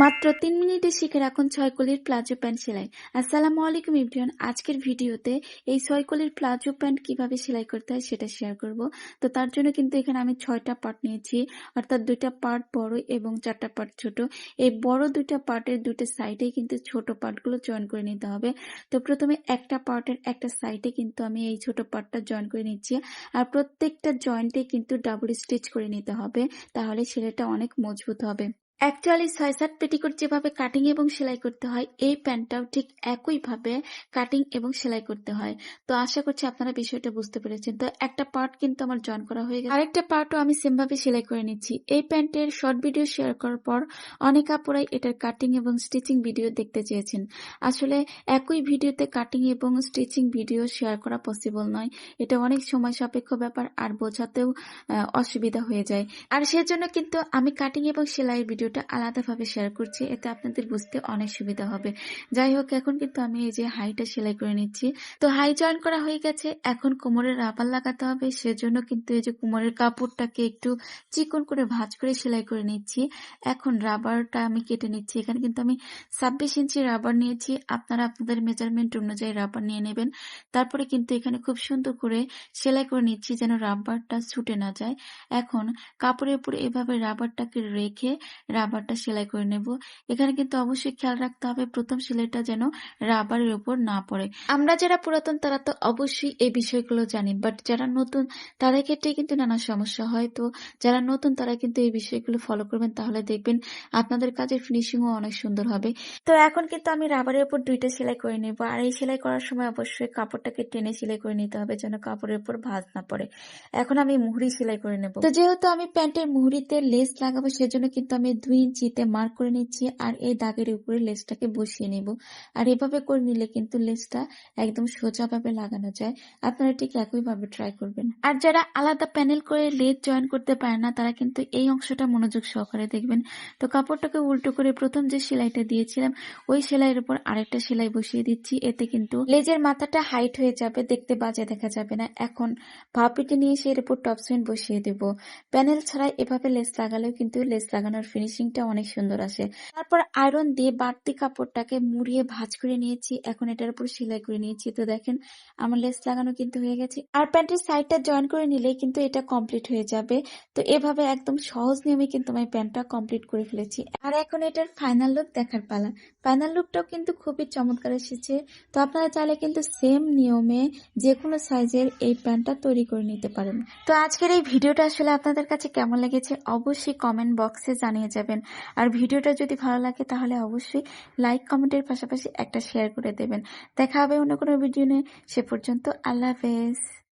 মাত্র ৩ মিনিটে শিখে রাখুন ৬ কলির প্লাজো প্যান্ট সেলাই। আসসালামু আলাইকুম এভরিওয়ান। আজকের ভিডিওতে এই ৬ কলির প্লাজো প্যান্ট কিভাবে সেলাই করতে হয় সেটা শেয়ার করব। তো তার জন্য কিন্তু এখানে আমি ৬টা পার্ট নিয়েছি, অর্থাৎ ২টা পার্ট বড় এবং ৪টা পার্ট ছোট। এই বড় ২টা পার্টের ২টা সাইডে কিন্তু ছোট পার্টগুলো জয়েন করে নিতে হবে। তো প্রথমে একটা পার্টের একটা সাইডে কিন্তু আমি এই ছোট পার্টটা জয়েন করে নিচ্ছি, আর প্রত্যেকটা জয়েন্টে কিন্তু ডাবল স্টিচ করে নিতে হবে, তাহলে সেলাইটা অনেক মজবুত হবে। অ্যাকচুয়ালি ৬/৭ পেটিকোট যেভাবে কাটিং এবং সেলাই করতে হয়, এই প্যান্টটাও ঠিক একইভাবে কাটিং এবং সেলাই করতে হয়। তো আশা করছি আপনারা বিষয়টা বুঝতে পেরেছেন। তো একটা পার্ট কিন্তু আমার জয়েন করা হয়ে গেছে, আরেকটা পার্টও আমি সেম ভাবে সেলাই করে নিচ্ছি। এই প্যান্টের শর্ট ভিডিও শেয়ার করার পর অনেক আপুরাই এটার কাটিং এবং স্টিচিং ভিডিও দেখতে চেয়েছেন। আসলে একই ভিডিওতে কাটিং এবং স্টিচিং ভিডিও শেয়ার করা পসিবল নয়। এটা অনেক সময় সাপেক্ষ ব্যাপার, আর বোঝাতেও অসুবিধা হয়ে যায়। আর সেজন্য কিন্তু আমি কাটিং এবং সেলাইয়ের ভিডিওটা আলাদাভাবে শেয়ার করছি, এতে আপনাদের বুঝতে অনেক সুবিধা হবে। যাই হোক, এখন কিন্তু আমি এই যে হাইটা সেলাই করে নিচ্ছি। তো হাই জয়েন করা হয়ে গেছে, এখন কোমরের রাবার লাগাতে হবে। সেজন্য কিন্তু এই যে কোমরের কাপড়টাকে একটু চিকন করে ভাঁজ করে সেলাই করে নিচ্ছি। এখন রাবারটা আমি কেটে নিচ্ছি। এখানে কিন্তু আমি ২৬ ইঞ্চি রাবার নিয়েছি, আপনারা আপনাদের মেজারমেন্ট অনুযায়ী রাবার নিয়ে নেবেন। তারপরে কিন্তু এখানে খুব সুন্দর করে সেলাই করে নিচ্ছি যেন রাবারটা ছুটে না যায়। এখন কাপড়ের উপরে এভাবে রাবারটাকে রেখে রাবারটা সেলাই করে নেব। এখানে কিন্তু অবশ্যই খেয়াল রাখতে হবে প্রথম সেলাইটা যেন রাবারের উপর না পড়ে। আমরা যারা পুরাতন তারা তো অবশ্যই এই বিষয়গুলো জানি, বাট যারা নতুন তাদের ক্ষেত্রে কিন্তু নানা সমস্যা হয়। তো যারা নতুন তারা কিন্তু এই বিষয়গুলো ফলো করবেন, তাহলে দেখবেন আপনাদের কাজের ফিনিশিংও অনেক সুন্দর হবে। তো এখন কিন্তু আমি রাবারের উপর ২টা সেলাই করে নেব, আর এই সেলাই করার সময় অবশ্যই কাপড়টাকে টেনে সেলাই করে নিতে হবে যেন কাপড়ের উপর ভাঁজ না পড়ে। এখন আমি মুহুরি সেলাই করে নেব। তো যেহেতু আমি প্যান্টের মুহুরিতে লেস লাগাবো, সেজন্য কিন্তু আমি ২ ইঞ্চিতে মার্ক করে নিচ্ছি, আর এই দাগের উপরে লেসটাকে বসিয়ে নেব। আর এভাবে করে নিলে কিন্তু লেসটা একদম সোজাভাবে লাগানো যায়। আপনারা ঠিক একইভাবে ট্রাই করবেন। আর যারা আলাদা প্যানেল করে লেস জয়েন করতে পারে না, তারা কিন্তু এই অংশটা মনোযোগ সহকারে দেখবেন। তো কাপড়টাকে উল্টো করে প্রথম যে সেলাইটা দিয়েছিলাম ওই সেলাইয়ের উপর আরেকটা সেলাই বসিয়ে দিচ্ছি। এতে কিন্তু লেজের মাথাটা হাইট হয়ে যাবে, দেখতে বাজে দেখা যাবে না। এখন ভাপিটি নিয়ে এর উপর টপ সুইন বসিয়ে দেব। প্যানেল ছাড়াই এভাবে লেস লাগালেও কিন্তু লেস লাগানোর ফিনিশিংটা অনেক সুন্দর আসে। তারপর আয়রন দিয়ে বাড়তি কাপড়টাকে মুড়িয়ে ভাঁজ করে নিয়েছি। এখন এটার উপর সেলাই করে নিয়েছি। তো দেখেন আমার লেস লাগানো কিন্তু হয়ে গেছে, আর প্যান্টের সাইডটা জয়েন করে নিলেই কিন্তু এটা কমপ্লিট হয়ে যাবে। তো এভাবে একদম সহজ নিয়মে কিন্তু আমি প্যান্টটা কমপ্লিট করে ফেলেছি। আর এখন এটার ফাইনাল লুক দেখার পালা। ফাইনাল লুকটাও কিন্তু খুবই চমৎকার এসেছে। তো আপনারা চাইলে কিন্তু সেম নিয়মে যে কোনো সাইজের এই প্যান্টটা তৈরি করে নিতে পারেন। তো আজকের এই ভিডিওটা আসলে আপনাদের কাছে কেমন লেগেছে অবশ্যই কমেন্ট বক্সে জানিয়ে যাবেন। আর ভিডিওটা যদি ভালো লাগে তাহলে অবশ্যই লাইক কমেন্টের পাশাপাশি একটা শেয়ার করে দেবেন। দেখা হবে অন্য কোনো ভিডিও নিয়ে। সে পর্যন্ত আল্লাহ হাফেজ।